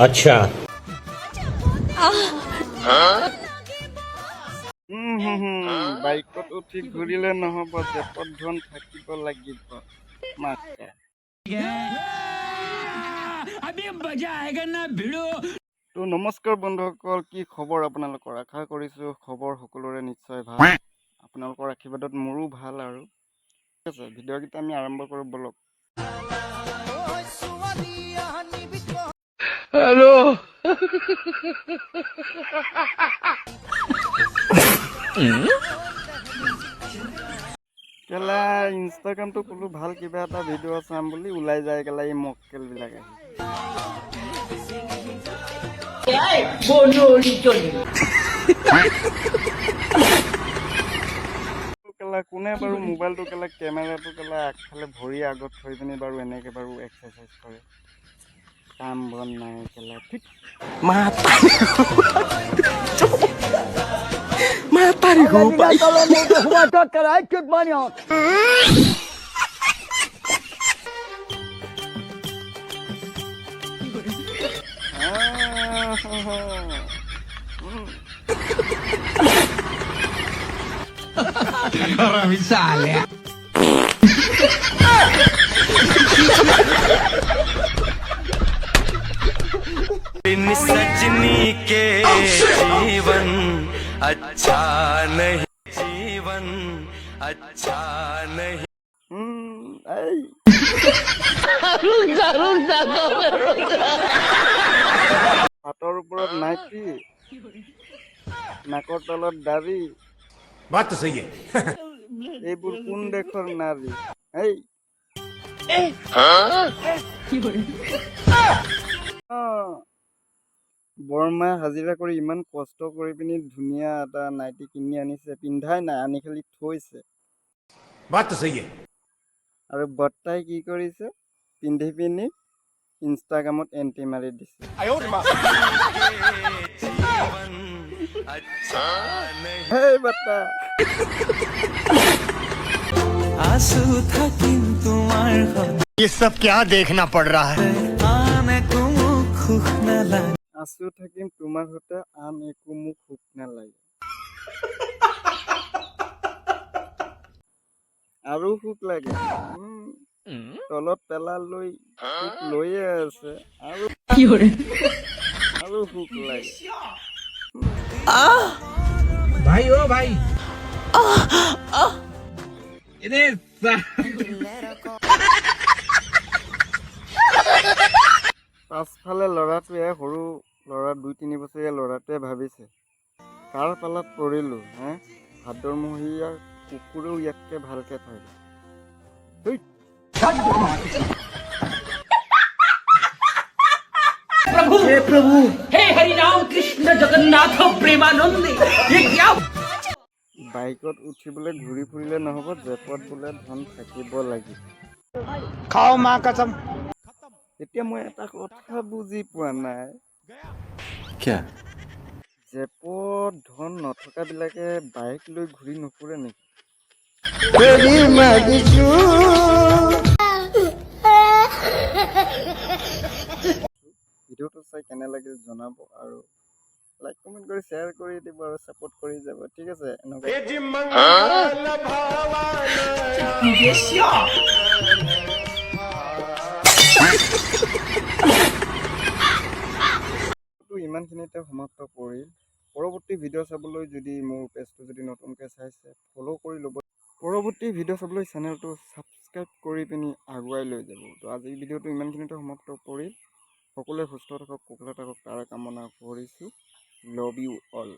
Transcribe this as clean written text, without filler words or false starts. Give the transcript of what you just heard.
अच्छा বাইকত উঠি ঘূৰিলে নহ'ব, জেপত ধন থাকিব লাগিব মাকা। তো নমস্কাৰ বন্ধুসকল, কি খবৰ আপোনালোকৰ? আশা কৰিছোঁ খবৰ সকলোৰে নিশ্চয় ভাল। আপোনালোকৰ আশীৰ্বাদত মোৰো ভাল। আৰু ঠিক আছে, ভিডিঅ'কেইটা আমি আৰম্ভ কৰোঁ বলক। हेलो কেলা ইনষ্টাগ্ৰামটো ক'লো ভাল কিবা এটা ভিডিঅ' চাম বুলি, ওলাই যায় কেলা এই মক্কেলবিলাক আহি। কেলা কোনে বাৰু মোবাইলটো কেলা কেমেৰাটো কেলা আগফালে ভৰি আগত থৈ পিনি বাৰু এনেকে বাৰু এক্সাৰচাইজ কৰে? কাম বন নাই কেলা, ঠিক misalnya सजनी के जीवन अच्छा नहीं, जीवन अच्छा नहीं। এই হাতৰ ওপৰত নাইটি, নাকৰ তলত দাড়ি, बात तो सही है এইবোৰ কোন দেশৰ নাৰী? এই বৰমাই হাজিৰা কৰি ইমান কষ্ট কৰি পিনি ধুনীয়া এটা নাইটি কিনি আনিছে, পিন্ধাই নাই, আনি খালি থৈছে। बात तो सही है আৰু বৰ্তাই কি কৰিছে? পিন্ধি পিনি ইনষ্টাগ্ৰামত এণ্ট্ৰি মাৰি দিছে। হেই বৰ্তা, आंसू था किन तुम्हार ये सब क्या देखना पड़ रहा है? आने को खुख न लगे। আছো থাকিম তোমাৰ সৈতে, আন একো মোক সুখ নালাগে। আৰু সুখ লাগে? তলত পেলালৈ সুখ লৈয়ে আছে, আৰু সুখ লাগে। भाई ओ भाई इधर পাছফালে ল'ৰাটোৱে, সৰু ল'ৰা 2-3 বছৰীয়া ল'ৰাটোৱে ভাবিছে, কাৰ পালাত পৰিলোঁ হে? ভাদৰমহীয়া কুকুৰেও ইয়াতকে ভালকে থাকে। हे हरिनाम कृष्ण जगन्नाथ प्रेमानंद ये क्या বাইকত উঠিবলৈ ঘূৰি ফুৰিলে নহ'ব, জেপত বোলে ধন থাকিব লাগিব। खाओ माँ कसम। এতিয়া মই এটা কথা বুজি পোৱা নাই, क्या জেপত ধন নথকাবিলাকে বাইক লৈ ঘূৰি নুফুৰে নেকি? ভিডিঅ'টো চাই কেনে লাগিল জনাব, আৰু লাইক কমেণ্ট কৰি শ্বেয়াৰ কৰি দিব, আৰু ছাপোৰ্ট কৰি যাব। ঠিক আছে, এনেকুৱা ইমানখিনিতে সমাপ্ত কৰিল। পৰৱৰ্তী ভিডিঅ' চাবলৈ যদি মোৰ পেজটো যদি নতুনকৈ চাইছে, ফ'ল' কৰি ল'ব। পৰৱৰ্তী ভিডিঅ' চাবলৈ চেনেলটো ছাবস্ক্ৰাইব কৰি পিনি আগুৱাই লৈ যাব। তো আজিৰ ভিডিঅ'টো ইমানখিনিতে সমাপ্ত কৰিল। সকলোৱে সুস্থ থাকক, কুশলে থাকক, তাৰ কামনা কৰিছোঁ। Love you all.